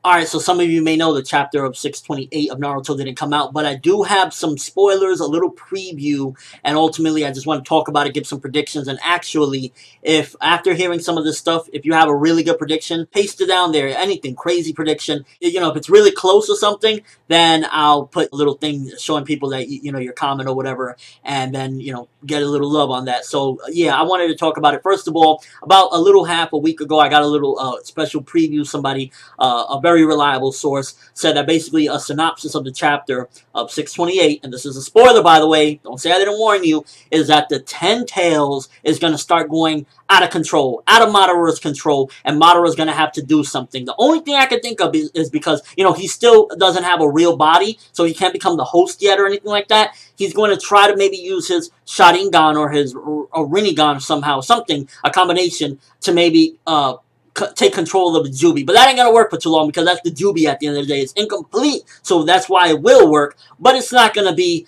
Alright, so some of you may know the chapter of 628 of Naruto didn't come out, but I do have some spoilers, a little preview, and ultimately I just want to talk about it, give some predictions, and actually, if after hearing some of this stuff, if you have a really good prediction, paste it down there, anything, crazy prediction, you know, if it's really close or something, then I'll put a little thing showing people that, you know, your comment or whatever, and then, you know, get a little love on that. So, yeah, I wanted to talk about it. First of all, about a week ago, I got a little special preview. Somebody, a very reliable source, said that basically a synopsis of the chapter of 628, and this is a spoiler by the way, don't say I didn't warn you, is that the 10 Tails is going to start going out of control, out of Madara's control, and Madara's going to have to do something. The only thing I can think of is because, you know, he still doesn't have a real body, so he can't become the host yet or anything like that. He's going to try to maybe use his Sharingan or his Rinnegan somehow, something, a combination to maybe take control of the Jubi. But that ain't going to work for too long because that's the Jubi at the end of the day. It's incomplete, so that's why it will work, but it's not going to be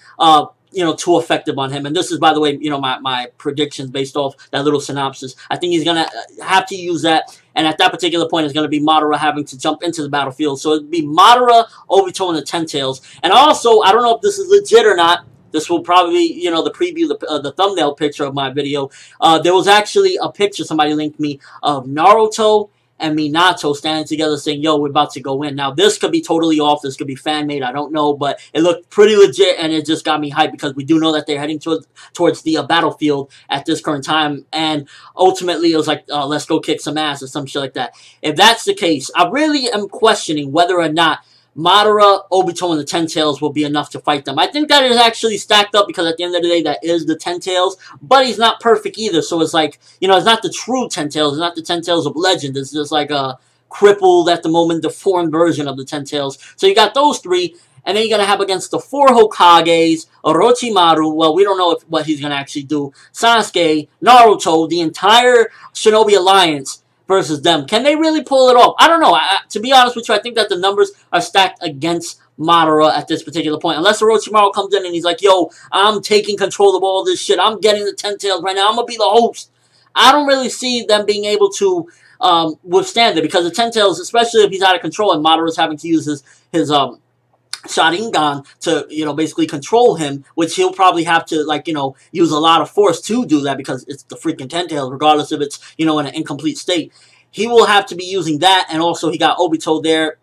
you know, too effective on him. And this is, by the way, you know, my predictions based off that little synopsis. I think he's going to have to use that, and at that particular point, it's going to be Madara having to jump into the battlefield. So it'd be Madara, Obito, and the 10 Tails. And also, I don't know if this is legit or not. This will probably be, you know, the preview, the thumbnail picture of my video. There was actually a picture, somebody linked me, of Naruto and Minato standing together saying, yo, we're about to go in. Now, this could be totally off. This could be fan-made. I don't know. But it looked pretty legit, and it just got me hyped because we do know that they're heading towards the battlefield at this current time. And ultimately, it was like, let's go kick some ass or some shit like that. If that's the case, I really am questioning whether or not Madara, Obito, and the 10 Tails will be enough to fight them. I think that is actually stacked up because at the end of the day, that is the 10 Tails, but he's not perfect either. So it's like, you know, it's not the true 10 Tails. It's not the 10 Tails of legend. It's just like a crippled, at the moment, deformed version of the 10 Tails. So you got those three, and then you're going to have against the 4 Hokages, Orochimaru, well, we don't know what he's going to actually do, Sasuke, Naruto, the entire Shinobi Alliance versus them. Can they really pull it off? I don't know. To be honest with you, I think that the numbers are stacked against Madara at this particular point. Unless Orochimaru comes in and he's like, yo, I'm taking control of all this shit. I'm getting the 10 Tails right now. I'm going to be the host. I don't really see them being able to withstand it because the 10 Tails, especially if he's out of control and Madara's having to use his Sharingan to, you know, basically control him, which he'll probably have to, like, you know, use a lot of force to do that because it's the freaking 10 Tails, regardless if it's, you know, in an incomplete state. He will have to be using that, and also he got Obito there.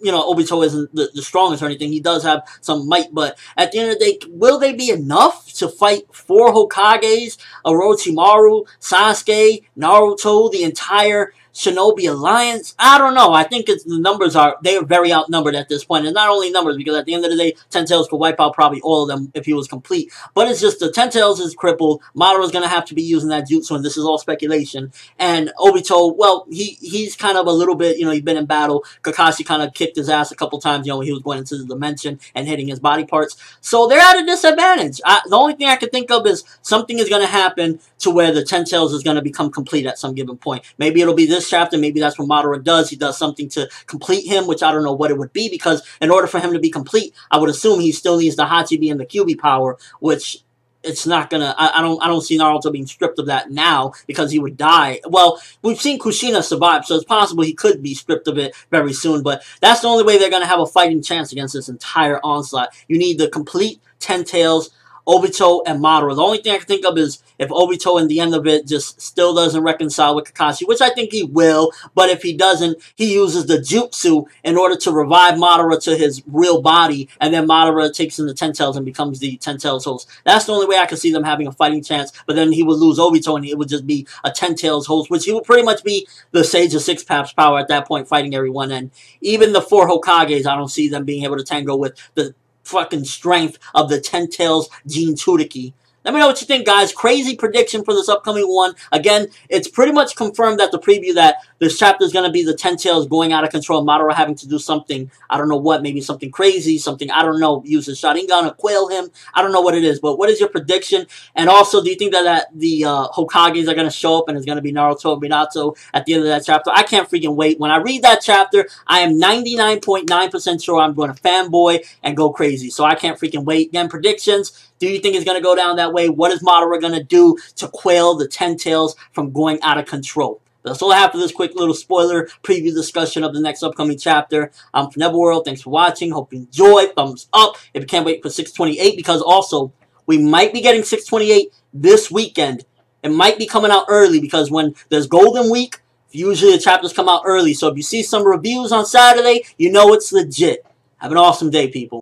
You know, Obito isn't the strongest or anything. He does have some might, but at the end of the day, will they be enough to fight 4 Hokages, Orochimaru, Sasuke, Naruto, the entire Shinobi Alliance? I don't know. I think the numbers they are very outnumbered at this point. And not only numbers, because at the end of the day, 10 Tails could wipe out probably all of them if he was complete. But it's just the 10 Tails is crippled. Madara's going to have to be using that jutsu, and this is all speculation. And Obito, well, he's kind of a little bit, you know, he's been in battle. Kakashi kind of kicked his ass a couple times, you know, when he was going into the dimension and hitting his body parts. So they're at a disadvantage. The only thing I can think of is something is going to happen to where the 10 Tails is going to become complete at some given point. Maybe it'll be this chapter, maybe that's what Madara does. He does something to complete him, which I don't know what it would be, because in order for him to be complete, I would assume he still needs the Hachibi and the Kyuubi power, which it's not gonna. I don't see Naruto being stripped of that now because he would die. Well, we've seen Kushina survive, so it's possible he could be stripped of it very soon. But that's the only way they're gonna have a fighting chance against this entire onslaught. You need the complete 10 Tails, Obito, and Madara. The only thing I can think of is if Obito, in the end of it, just still doesn't reconcile with Kakashi, which I think he will, but if he doesn't, he uses the jutsu in order to revive Madara to his real body, and then Madara takes in the 10 Tails and becomes the 10 Tails host. That's the only way I can see them having a fighting chance, but then he would lose Obito, and it would just be a 10 Tails host, which he would pretty much be the Sage of Six Paths power at that point, fighting everyone, and even the 4 Hokages, I don't see them being able to tango with the fucking strength of the 10 Tails Jinchuriki. Let me know what you think, guys. Crazy prediction for this upcoming one. Again, it's pretty much confirmed at the preview that this chapter is going to be the 10 Tails going out of control, Madara having to do something, I don't know what, maybe something crazy, something, I don't know, use his Sharingan to quail him. I don't know what it is, but what is your prediction? And also, do you think that the Hokages are going to show up and it's going to be Naruto and Minato at the end of that chapter? I can't freaking wait. When I read that chapter, I am 99.9% sure I'm going to fanboy and go crazy. So I can't freaking wait. Again, predictions. Do you think it's going to go down that way? What is Madara going to do to quail the 10 Tails from going out of control? That's all I have for this quick little spoiler preview discussion of the next upcoming chapter. I'm from Neverworld. Thanks for watching. Hope you enjoy. Thumbs up if you can't wait for 628, because also we might be getting 628 this weekend. It might be coming out early because when there's Golden Week, usually the chapters come out early. So if you see some reviews on Saturday, you know it's legit. Have an awesome day, people.